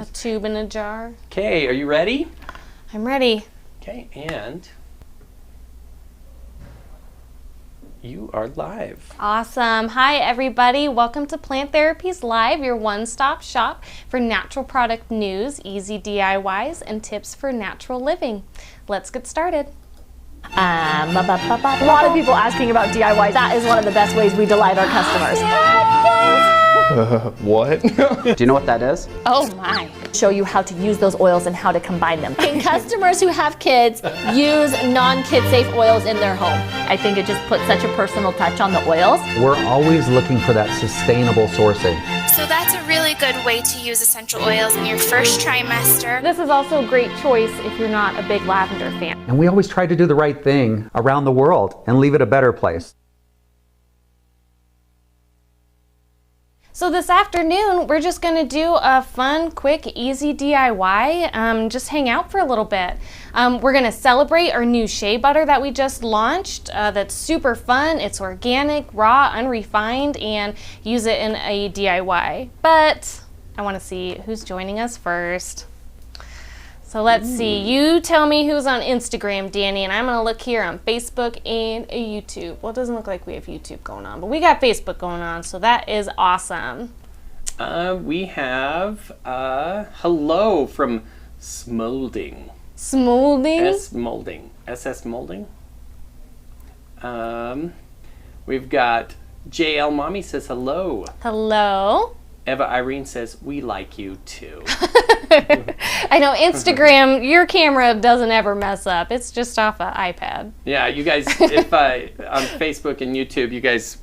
A tube and a jar. Okay, are you ready? I'm ready. Okay, and you are live. Awesome. Hi, everybody. Welcome to Plant Therapies Live, your one-stop shop for natural product news, easy DIYs, and tips for natural living. Let's get started. A lot of people asking about DIY. That is one of the best ways we delight our customers. What? Do you know what that is? Oh my. Show you how to use those oils and how to combine them. Can customers who have kids use non-kid safe oils in their home? I think it just puts such a personal touch on the oils. We're always looking for that sustainable sourcing. So that's a really good way to use essential oils in your first trimester. This is also a great choice if you're not a big lavender fan. And we always try to do the right thing around the world and leave it a better place. So this afternoon, we're just going to do a fun, quick, easy DIY. Just hang out for a little bit. We're going to celebrate our new shea butter that we just launched. That's super fun. It's organic, raw, unrefined, and use it in a DIY. But I want to see who's joining us first. So let's see. You tell me who's on Instagram, Danny, and I'm going to look here on Facebook and YouTube. Well, it doesn't look like we have YouTube going on, but we got Facebook going on, so that is awesome. We have hello from Smolding. Smolding? SS Molding. We've got JL Mommy says hello. Hello. Eva Irene says, we like you too. I know Instagram, your camera doesn't ever mess up. It's just off an iPad. Yeah, you guys, if on Facebook and YouTube, you guys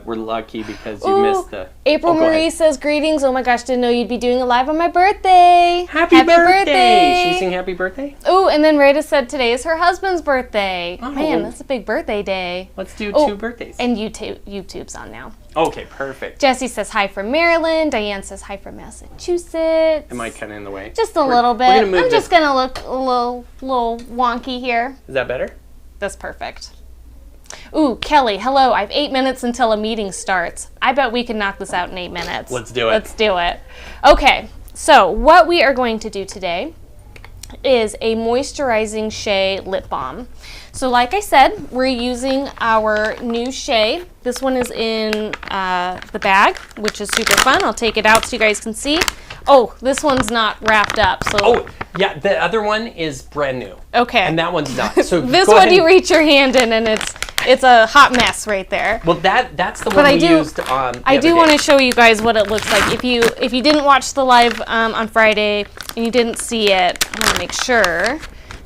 were lucky because you missed the... April Marie says, greetings. Oh my gosh, didn't know you'd be doing a live on my birthday. Happy birthday. Should we sing happy birthday? Oh, and then Rita said today is her husband's birthday. Oh. Man, that's a big birthday day. Let's do two birthdays. And YouTube's on now. Okay, perfect. Jesse says hi from Maryland. Diane says hi from Massachusetts. Am I kind of in the way? Just a little bit. I'm just going to look a little wonky here. Is that better? That's perfect. Ooh, Kelly, hello. I have 8 minutes until a meeting starts. I bet we can knock this out in 8 minutes. Let's do it. Let's do it. Okay, so what we are going to do today is a moisturizing Shea lip balm. So like I said, we're using our new Shea. This one is in the bag, which is super fun. I'll take it out so you guys can see. Oh, this one's not wrapped up. So oh, yeah, the other one is brand new. Okay. And that one's not. So this one you reach your hand in and it's a hot mess right there. Well, that's the one we used on I do want to show you guys what it looks like. If you didn't watch the live on Friday and you didn't see it, I want to make sure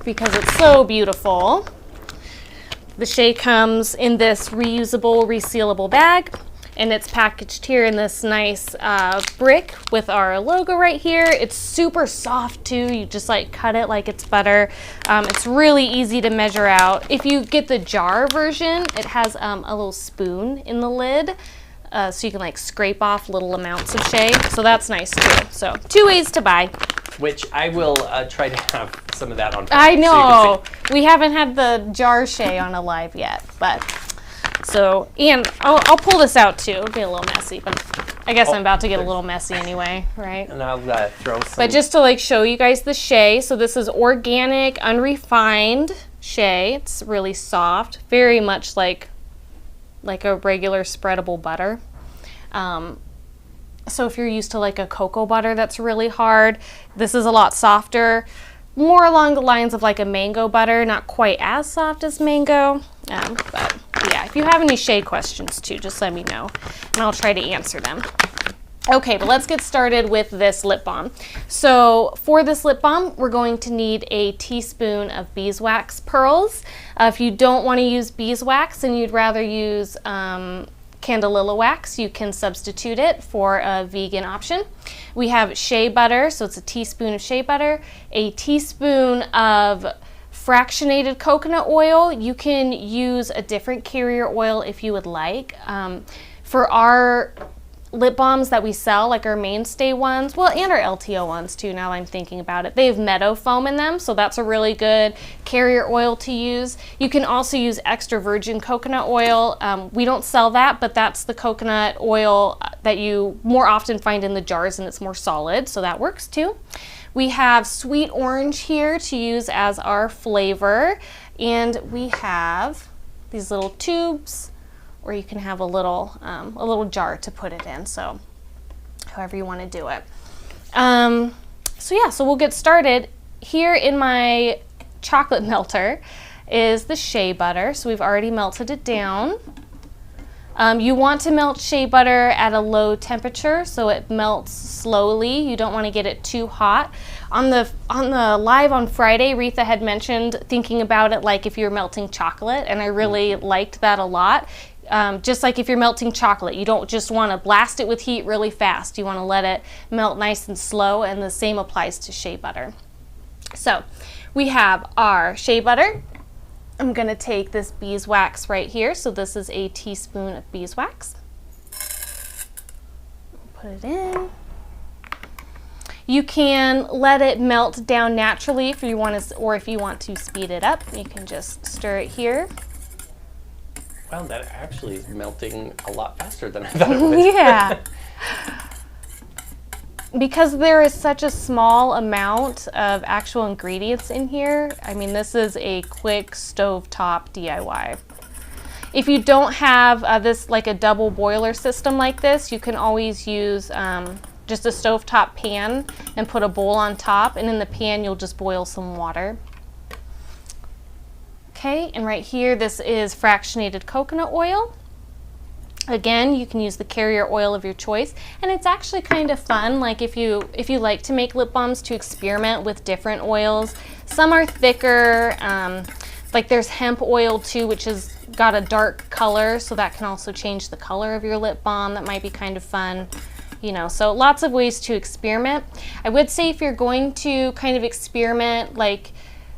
because it's so beautiful. The Shea comes in this reusable, resealable bag, and it's packaged here in this nice brick with our logo right here. It's super soft too. You just like cut it like it's butter. It's really easy to measure out. If you get the jar version, it has a little spoon in the lid. So you can like scrape off little amounts of Shea. So that's nice too. So 2 ways to buy. Which I will try to have some of that on. I know. We haven't had the jar Shea on a live yet, but so, and I'll pull this out too. It'll be a little messy, but I guess I'm about to get a little messy anyway, right? And I'll throw some. But just to like show you guys the Shea, so this is organic, unrefined Shea. It's really soft, very much like a regular spreadable butter. So if you're used to like a cocoa butter that's really hard, this is a lot softer, more along the lines of like a mango butter, not quite as soft as mango. But yeah, if you have any Shea questions too, just let me know and I'll try to answer them. Okay, but let's get started with this lip balm. So for this lip balm, we're going to need a teaspoon of beeswax pearls. If you don't want to use beeswax and you'd rather use Candelilla wax, you can substitute it for a vegan option. We have shea butter, so it's a teaspoon of shea butter, a teaspoon of fractionated coconut oil. You can use a different carrier oil if you would like. For our lip balms that we sell, like our mainstay ones, well, and our LTO ones too, now I'm thinking about it, they have meadow foam in them, so that's a really good carrier oil to use. You can also use extra virgin coconut oil. We don't sell that, but that's the coconut oil that you more often find in the jars, and it's more solid, so that works too. We have sweet orange here to use as our flavor, and we have these little tubes, or you can have a little jar to put it in, so however you want to do it. So we'll get started. Here in my chocolate melter is the shea butter, so we've already melted it down. You want to melt shea butter at a low temperature so it melts slowly. You don't want to get it too hot. On the live on Friday, Retha had mentioned thinking about it like if you're melting chocolate, and I really liked that a lot. Just like if you're melting chocolate, you don't just want to blast it with heat really fast. You want to let it melt nice and slow, and the same applies to shea butter. So we have our shea butter. I'm going to take this beeswax right here. So this is a teaspoon of beeswax. Put it in. You can let it melt down naturally if you want to, or if you want to speed it up, you can just stir it here. Wow, that actually is melting a lot faster than I thought it would. Yeah. Because there is such a small amount of actual ingredients in here, I mean, this is a quick stovetop DIY. If you don't have this, like a double boiler system like this, you can always use just a stovetop pan and put a bowl on top, and in the pan you'll just boil some water. Okay, and right here, this is fractionated coconut oil. Again, you can use the carrier oil of your choice, and it's actually kind of fun, like if you like to make lip balms, to experiment with different oils. Some are thicker, like there's hemp oil too, which has got a dark color, so that can also change the color of your lip balm. That might be kind of fun, you know, so lots of ways to experiment. I would say if you're going to kind of experiment like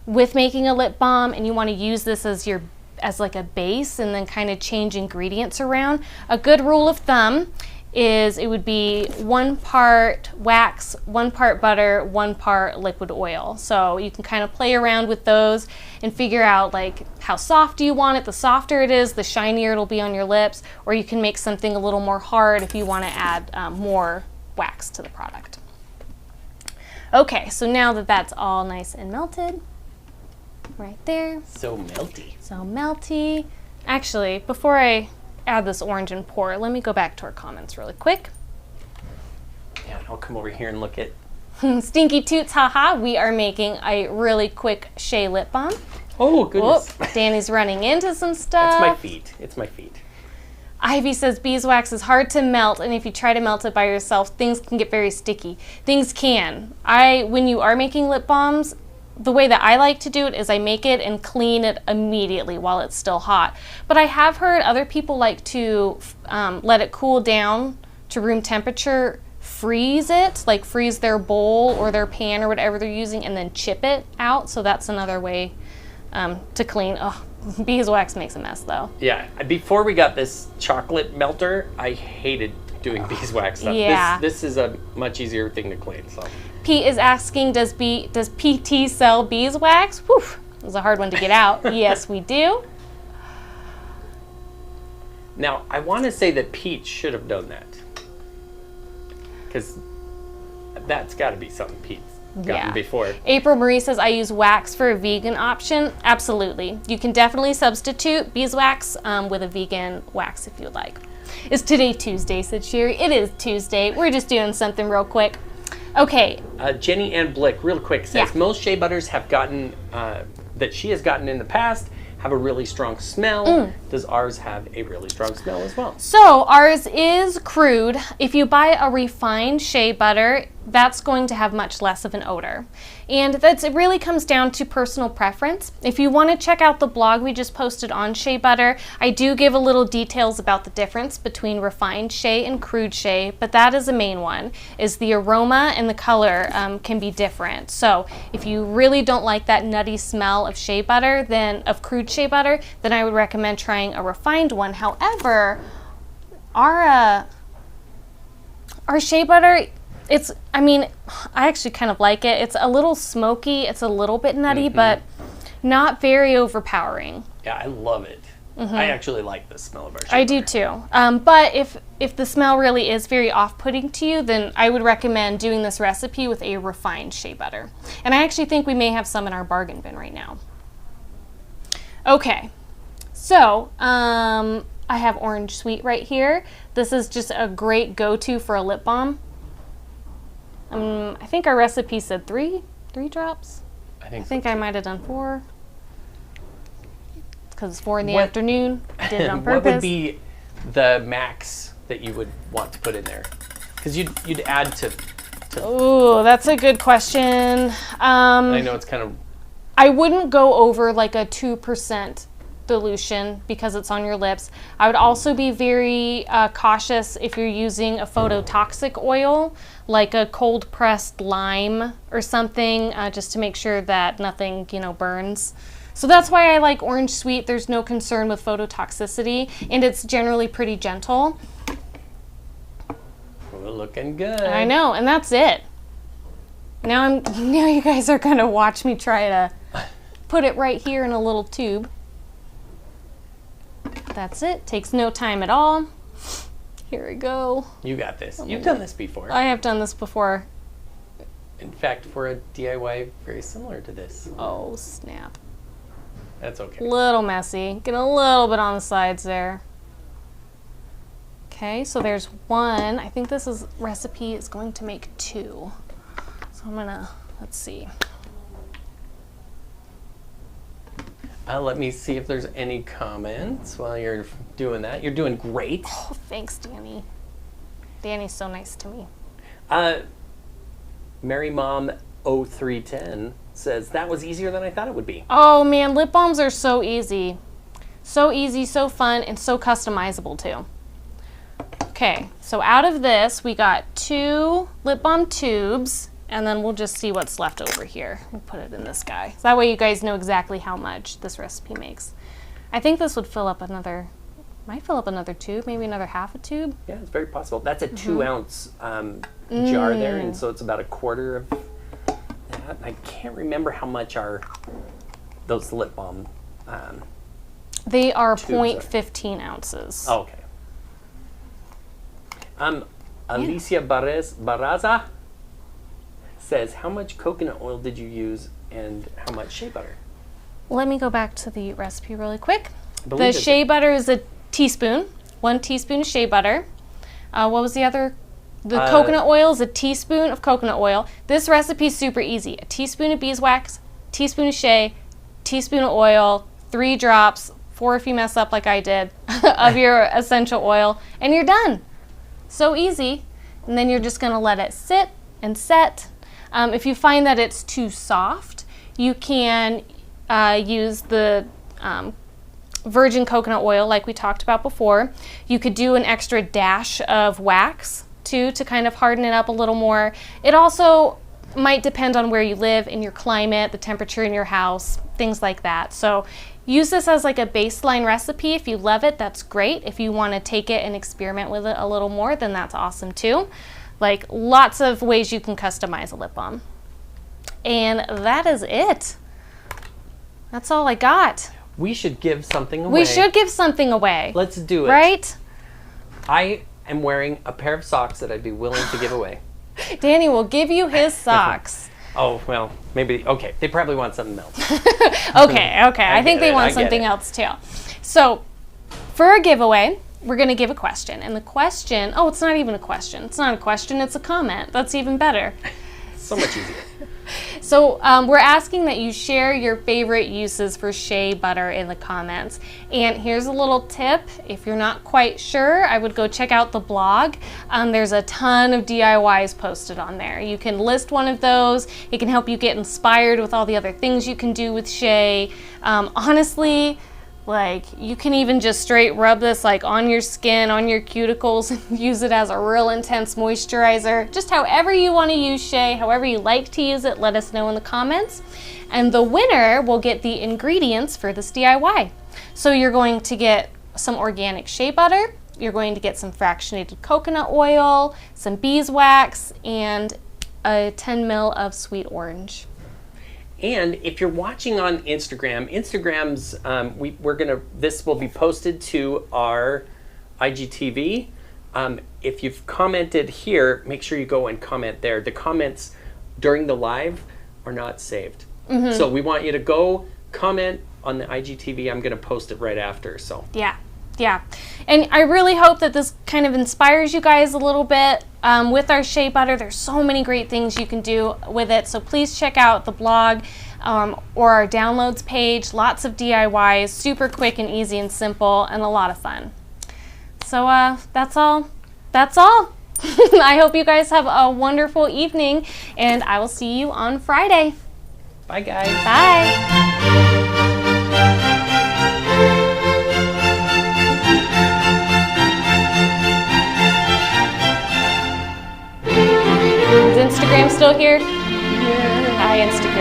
with making a lip balm and you want to use this as like a base and then kind of change ingredients around, a good rule of thumb is it would be 1 part wax, 1 part butter, 1 part liquid oil. So you can kind of play around with those and figure out like how soft do you want it. The softer it is, the shinier it'll be on your lips, or you can make something a little more hard if you want to add more wax to the product. Okay, so now that that's all nice and melted, right there. So melty. So melty. Actually, before I add this orange and pour, let me go back to our comments really quick. Yeah, I'll come over here and look at... Stinky toots, haha. We are making a really quick Shea lip balm. Oh, goodness. Oh, Danny's running into some stuff. It's my feet. It's my feet. Ivy says beeswax is hard to melt, and if you try to melt it by yourself, things can get very sticky. Things can. When you are making lip balms, the way that I like to do it is I make it and clean it immediately while it's still hot. But I have heard other people like to let it cool down to room temperature, freeze it, like freeze their bowl or their pan or whatever they're using, and then chip it out. So that's another way to clean. Oh, beeswax makes a mess though. Yeah, before we got this chocolate melter, I hated doing beeswax stuff. Yeah. This is a much easier thing to clean, so. Pete is asking, does PT sell beeswax? Whew, it was a hard one to get out. Yes, we do. Now, I want to say that Pete should have done that. Because that's got to be something Pete's gotten before. April Marie says, I use wax for a vegan option. Absolutely. You can definitely substitute beeswax with a vegan wax if you'd like. Is today Tuesday, said Sherry. It is Tuesday. We're just doing something real quick. Okay. Jenny Ann Blick, real quick, says most shea butters have gotten, that she has gotten in the past, have a really strong smell. Does ours have a really strong smell as well? So ours is crude. If you buy a refined shea butter, that's going to have much less of an odor. And it really comes down to personal preference. If you want to check out the blog we just posted on shea butter, I do give a little details about the difference between refined shea and crude shea, but that is the main one, is the aroma and the color can be different. So if you really don't like that nutty smell of shea butter, of crude shea butter, then I would recommend trying a refined one. However, our Our shea butter, I mean, I actually kind of like it. It's a little smoky, it's a little bit nutty, but not very overpowering. Yeah, I love it. I actually like the smell of our shea butter. I do too. But if the smell really is very off-putting to you, then I would recommend doing this recipe with a refined shea butter. And I actually think we may have some in our bargain bin right now. Okay, so I have Orange Sweet right here. This is just a great go-to for a lip balm. I think our recipe said three drops. I think I might have done 4. Because it's 4 in the afternoon. I did it on purpose. What would be the max that you would want to put in there? Because you'd add to. Ooh, that's a good question. I know it's kind of. I wouldn't go over like a 2% dilution because it's on your lips. I would also be very cautious if you're using a phototoxic oil, like a cold pressed lime or something, just to make sure that nothing, burns. So that's why I like Orange Sweet. There's no concern with phototoxicity, and it's generally pretty gentle. We're looking good. I know, and that's it. Now you guys are gonna watch me try to put it right here in a little tube. That's it. Takes no time at all. Here we go. You got this. You've done this before. I have done this before. In fact, for a DIY very similar to this. Oh, snap. That's okay. Little messy. Get a little bit on the sides there. Okay, so there's 1. I think this recipe is going to make 2. So I'm gonna, let's see. Let me see if there's any comments while you're doing that. You're doing great. Oh, thanks, Danny. Danny's so nice to me. Mary Mom 0310 says that was easier than I thought it would be. Oh man, lip balms are so easy. So easy, so fun, and so customizable too. Okay, so out of this, we got 2 lip balm tubes, and then we'll just see what's left over here. We'll put it in this guy. So that way you guys know exactly how much this recipe makes. I think this would fill up another, might fill up another tube, maybe another half a tube. Yeah, it's very possible. That's a 2-ounce jar there, and so it's about 1/4 of that. I can't remember how much those lip balm they are tubes 0.15 ounces. Oh, okay. Alicia Barraza says, how much coconut oil did you use and how much shea butter? Let me go back to the recipe really quick. The Believe it. shea butter is a teaspoon, 1 teaspoon of shea butter. What was the other? The coconut oil is a teaspoon of coconut oil. This recipe is super easy. A teaspoon of beeswax, teaspoon of shea, teaspoon of oil, 3 drops, 4 if you mess up like I did, of your essential oil, and you're done. So easy. And then you're just gonna let it sit and set. If you find that it's too soft, you can use the virgin coconut oil like we talked about before. You could do an extra dash of wax too to kind of harden it up a little more. It also might depend on where you live, in your climate, the temperature in your house, things like that. So use this as like a baseline recipe. If you love it, that's great. If you want to take it and experiment with it a little more, then that's awesome too. Like, lots of ways you can customize a lip balm. And that is it. That's all I got. We should give something away. We should give something away. Let's do it. Right? I am wearing a pair of socks that I'd be willing to give away. Danny will give you his socks. Oh, well, maybe, okay. They probably want something else. Okay. I think they want something else too. So, for a giveaway, we're going to give a question. And the question, oh, it's not even a question. It's not a question, it's a comment. That's even better. So much easier. So we're asking that you share your favorite uses for shea butter in the comments. And here's a little tip. If you're not quite sure, I would go check out the blog. There's a ton of DIYs posted on there. You can list one of those. It can help you get inspired with all the other things you can do with shea. Honestly, like, you can even just straight rub this like on your skin, on your cuticles, and use it as a real intense moisturizer. Just however you want to use shea, however you like to use it, let us know in the comments. And the winner will get the ingredients for this DIY. So you're going to get some organic shea butter, you're going to get some fractionated coconut oil, some beeswax, and a 10 ml of sweet orange. And if you're watching on Instagram, this will be posted to our IGTV. If you've commented here, make sure you go and comment there. The comments during the live are not saved. So we want you to go comment on the IGTV. I'm going to post it right after. So Yeah. And I really hope that this kind of inspires you guys a little bit with our shea butter. There's so many great things you can do with it. So please check out the blog or our downloads page. Lots of DIYs, super quick and easy and simple, and a lot of fun. So that's all. I hope you guys have a wonderful evening, and I will see you on Friday. bye, guys. Bye. Is Instagram still here? Yeah. Hi, Instagram.